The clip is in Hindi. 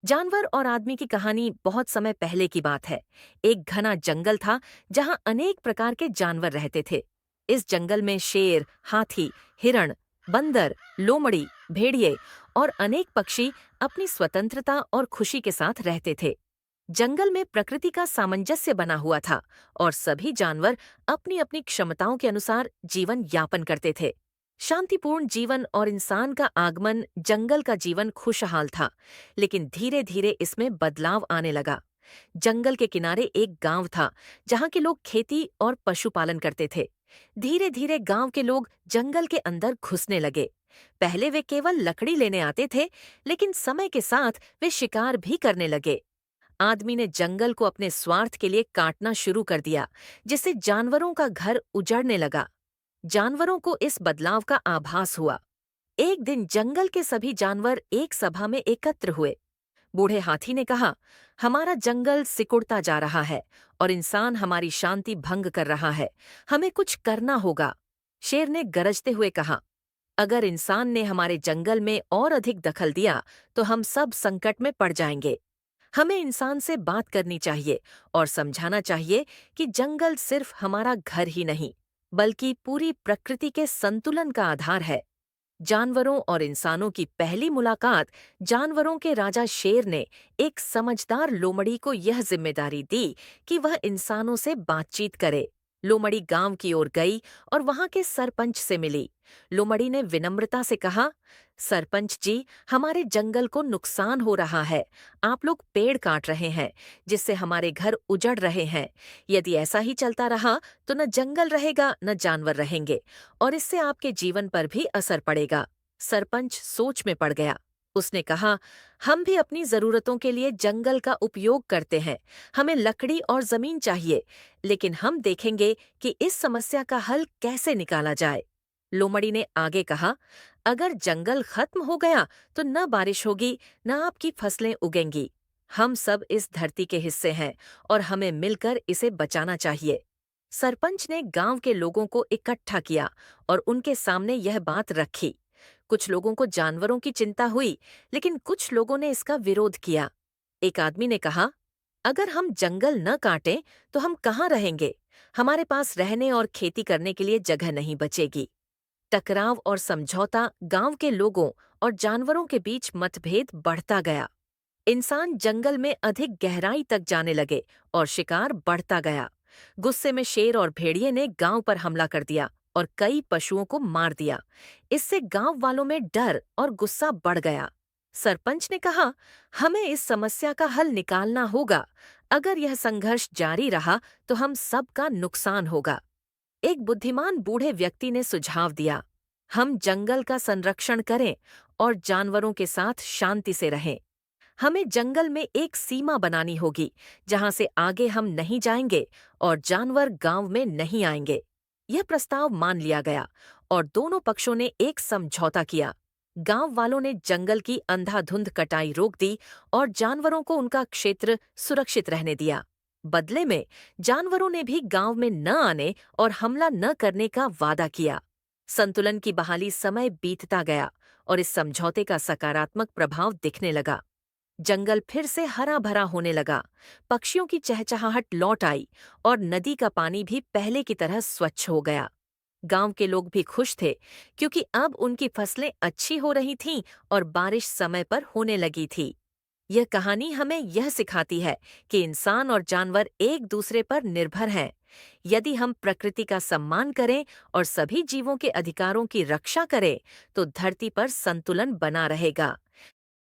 जानवर और आदमी की कहानी बहुत समय पहले की बात है। एक घना जंगल था जहां अनेक प्रकार के जानवर रहते थे। इस जंगल में शेर, हाथी, हिरण, बंदर, लोमड़ी, भेड़िए और अनेक पक्षी अपनी स्वतंत्रता और खुशी के साथ रहते थे। जंगल में प्रकृति का सामंजस्य बना हुआ था और सभी जानवर अपनी अपनी क्षमताओं के अनुसार जीवन यापन करते थे। शांतिपूर्ण जीवन और इंसान का आगमन जंगल का जीवन खुशहाल था, लेकिन धीरे धीरे इसमें बदलाव आने लगा। जंगल के किनारे एक गांव था जहां के लोग खेती और पशुपालन करते थे। धीरे धीरे गांव के लोग जंगल के अंदर घुसने लगे। पहले वे केवल लकड़ी लेने आते थे, लेकिन समय के साथ वे शिकार भी करने लगे। आदमी ने जंगल को अपने स्वार्थ के लिए काटना शुरू कर दिया, जिससे जानवरों का घर उजड़ने लगा। जानवरों को इस बदलाव का आभास हुआ। एक दिन जंगल के सभी जानवर एक सभा में एकत्र हुए। बूढ़े हाथी ने कहा, हमारा जंगल सिकुड़ता जा रहा है और इंसान हमारी शांति भंग कर रहा है। हमें कुछ करना होगा। शेर ने गरजते हुए कहा, अगर इंसान ने हमारे जंगल में और अधिक दखल दिया तो हम सब संकट में पड़ जाएंगे। हमें इंसान से बात करनी चाहिए और समझाना चाहिए कि जंगल सिर्फ हमारा घर ही नहीं, बल्कि पूरी प्रकृति के संतुलन का आधार है। जानवरों और इंसानों की पहली मुलाकात। जानवरों के राजा शेर ने एक समझदार लोमड़ी को यह जिम्मेदारी दी कि वह इंसानों से बातचीत करे। लोमड़ी गांव की ओर गई और वहां के सरपंच से मिली। लोमड़ी ने विनम्रता से कहा, सरपंच जी, हमारे जंगल को नुकसान हो रहा है। आप लोग पेड़ काट रहे हैं, जिससे हमारे घर उजड़ रहे हैं। यदि ऐसा ही चलता रहा तो न जंगल रहेगा न जानवर रहेंगे, और इससे आपके जीवन पर भी असर पड़ेगा। सरपंच सोच में पड़ गया। उसने कहा, हम भी अपनी जरूरतों के लिए जंगल का उपयोग करते हैं। हमें लकड़ी और जमीन चाहिए, लेकिन हम देखेंगे कि इस समस्या का हल कैसे निकाला जाए। लोमड़ी ने आगे कहा, अगर जंगल खत्म हो गया तो न बारिश होगी न आपकी फसलें उगेंगी। हम सब इस धरती के हिस्से हैं और हमें मिलकर इसे बचाना चाहिए। सरपंच ने गांव के लोगों को इकट्ठा किया और उनके सामने यह बात रखी। कुछ लोगों को जानवरों की चिंता हुई, लेकिन कुछ लोगों ने इसका विरोध किया। एक आदमी ने कहा, अगर हम जंगल न काटें तो हम कहाँ रहेंगे? हमारे पास रहने और खेती करने के लिए जगह नहीं बचेगी। टकराव और समझौता, गांव के लोगों और जानवरों के बीच मतभेद बढ़ता गया। इंसान जंगल में अधिक गहराई तक जाने लगे और शिकार बढ़ता गया। गुस्से में शेर और भेड़िए ने गांव पर हमला कर दिया और कई पशुओं को मार दिया। इससे गांव वालों में डर और गुस्सा बढ़ गया। सरपंच ने कहा, हमें इस समस्या का हल निकालना होगा। अगर यह संघर्ष जारी रहा तो हम सबका नुकसान होगा। एक बुद्धिमान बूढ़े व्यक्ति ने सुझाव दिया, हम जंगल का संरक्षण करें और जानवरों के साथ शांति से रहें। हमें जंगल में एक सीमा बनानी होगी, जहां से आगे हम नहीं जाएंगे और जानवर गांव में नहीं आएंगे। यह प्रस्ताव मान लिया गया और दोनों पक्षों ने एक समझौता किया। गांव वालों ने जंगल की अंधाधुंध कटाई रोक दी और जानवरों को उनका क्षेत्र सुरक्षित रहने दिया। बदले में जानवरों ने भी गांव में न आने और हमला न करने का वादा किया। संतुलन की बहाली समय बीतता गया और इस समझौते का सकारात्मक प्रभाव दिखने लगा। जंगल फिर से हरा भरा होने लगा, पक्षियों की चहचहाहट लौट आई और नदी का पानी भी पहले की तरह स्वच्छ हो गया। गांव के लोग भी खुश थे, क्योंकि अब उनकी फसलें अच्छी हो रही थीं और बारिश समय पर होने लगी थी। यह कहानी हमें यह सिखाती है कि इंसान और जानवर एक दूसरे पर निर्भर हैं। यदि हम प्रकृति का सम्मान करें और सभी जीवों के अधिकारों की रक्षा करें, तो धरती पर संतुलन बना रहेगा।